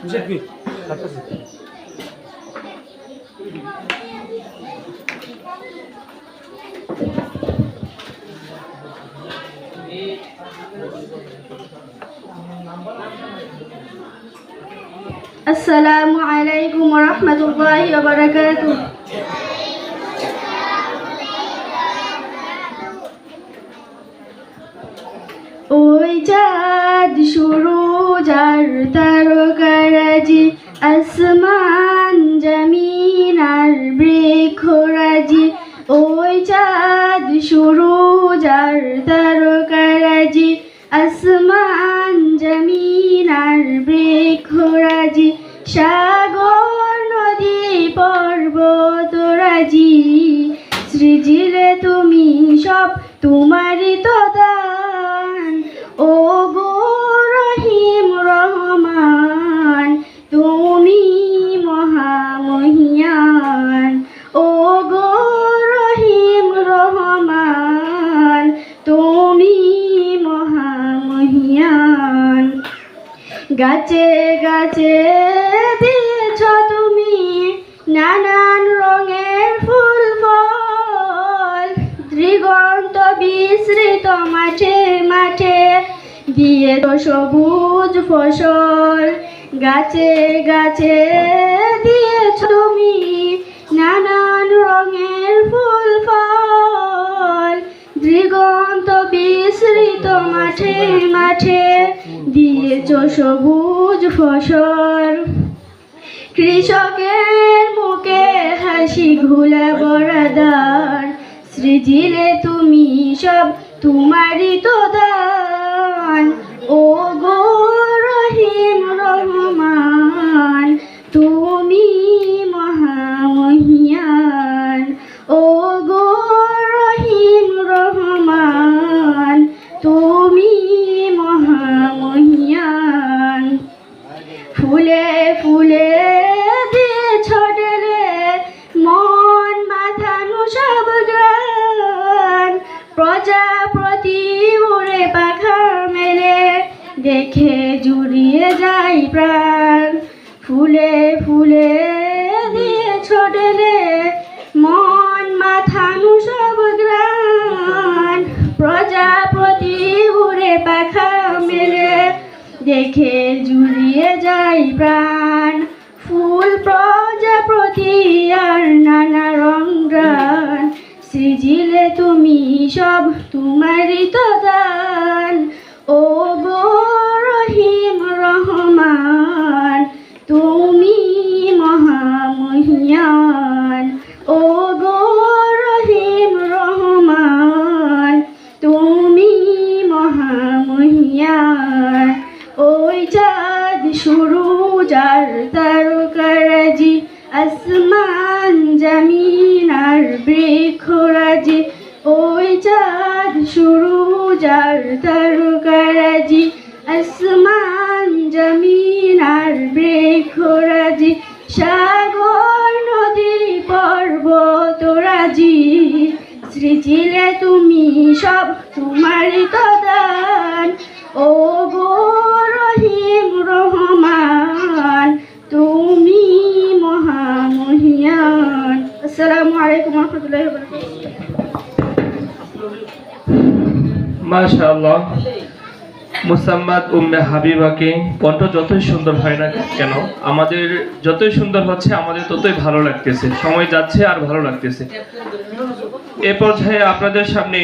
আসসালামু আলাইকুম ওয়া রাহমাতুল্লাহি ওয়া বারাকাতুহু। ওই চাঁদ সুরুজ আর তারকারাজি, আসমান জমিন আর বৃক্ষরাজি। ওই চাঁদ সুরুজ আর তারকারাজি, আসমান জমিন আর বৃক্ষরাজি। সাগর নদী পর্বতরাজি, সৃজিলে তুমি সব তোমারই তো দান। ও গো রহিম রহমান, তুমি মহামহিয়ান। ও গো রহিম রহমান, তুমি মহামহিয়ান। গাছে গাছে দিয়েছ তুমি নানান রঙের ফুল ফল, দিগন্ত বিস্তৃত মাঠে মাঠে দিয়েছ সবুজ ফসল। গাছে গাছে দিয়েছ তুমি নানান রঙের ফুল ফল, দিগন্ত বিস্তৃত মাঠে মাঠে দিয়েছ সবুজ ফসল। কৃষকের মুখে হাসি ঘুলা বরাদান, সৃজিলে তুমি সব তোমারই তো দান। ও গো রহিম রহমান, তুমি মহামহিয়ান। ও গো রহিম রহমান, তুমি মহামহিয়ান। ফুলে ফুলে দিয়েছ ঢেলে মন মাথানো সব গ্রাণ, প্রজাপতি উড়ে পাখা মেলে দেখে জুড়িয়ে যায় প্রাণ। ফুলে ফুলে দিয়েছ ঢেলে মন মাথানো সব গ্রাণ, প্রজাপতি উড়ে পাখা মেলে দেখে জুড়িয়ে যায় প্রাণ। ফুল প্রজাপতি আর নানা রং গান, সৃজিলে তুমি সব তোমারই তো দান। ও গো রহিম রহমান, তুমি মহামহিয়ান। ও গো রহিম রহমান, তুমি মহামহিয়ান। ওই চাঁদ সুরুজ আর তারকারাজি, আসমান জমিন আর বৃক্ষরাজি। ওই চাঁদ সুরুজ আর তারকারাজি, আসমান জমিন আর বৃক্ষরাজি। সাগর নদী পর্বতরাজি, সৃজিলে তুমি সব তোমারই তো দান। ও গো রহিম রহমান, তুমি মহামহিয়ান। আসসালামু আলাইকুম ওয়া রাহমাতুল্লাহি ওয়া বারাকাতুহু। মাশাআল্লাহ, মুসাম্মাদ উম্মে হাবিবাকে কণ্ঠ যতই সুন্দর হয় না কেন, আমাদের যতই সুন্দর হচ্ছে আমাদের ততই ভালো লাগতেছে। সময় যাচ্ছে আর ভালো লাগতেছে। এ পর্যায়ে আপনাদের সামনে